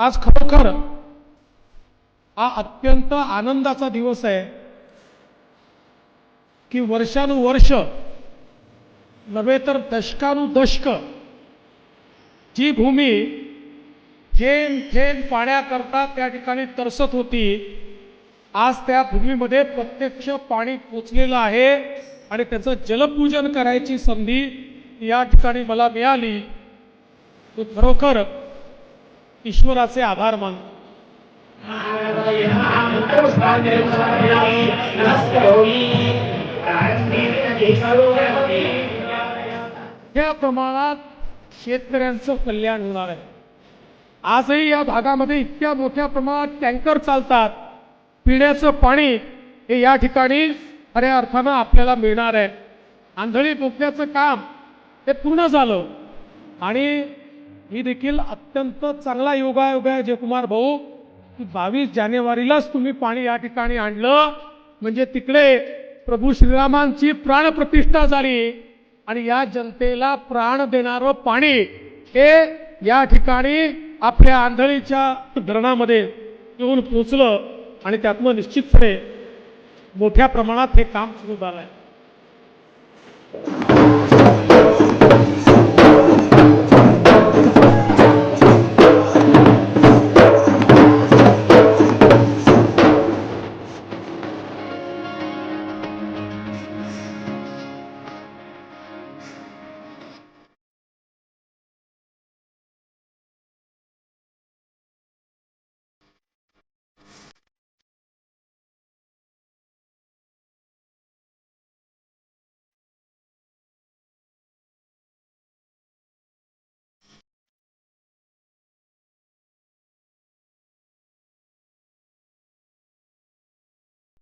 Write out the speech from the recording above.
आज खरोखर हा अत्यंत आनंदाचा दिवस आहे की वर्षानुवर्ष नव्हे तर दशकानुदशक जी भूमी थेंब थेंब पाण्याकरता त्या ठिकाणी तरसत होती, आज त्या भूमीमध्ये प्रत्यक्ष पाणी पोचलेलं आहे आणि त्याचं जलपूजन करायची संधी या ठिकाणी मला मिळाली. तो खरोखर ईश्वराचे आभार मानतो. या प्रमाणात शेतकऱ्यांचं कल्याण होणार आहे. आजही या भागामध्ये इतक्या मोठ्या प्रमाणात टँकर चालतात. पिण्याचं पाणी हे या ठिकाणी खऱ्या अर्थानं आपल्याला मिळणार आहे. आंधळी पोखण्याचं काम हे पूर्ण झालं आणि ही देखील अत्यंत चांगला योगायोग आहे जयकुमार भाऊ की 22 जानेवारीलाच तुम्ही पाणी या ठिकाणी आणलं, म्हणजे तिकडे प्रभू श्रीरामांची प्राणप्रतिष्ठा झाली आणि या जनतेला प्राण देणारं पाणी हे या ठिकाणी आपल्या आंधळीच्या धरणामध्ये येऊन पोचलं आणि त्यातनं निश्चितपणे मोठ्या प्रमाणात हे काम सुरू झालं आहे.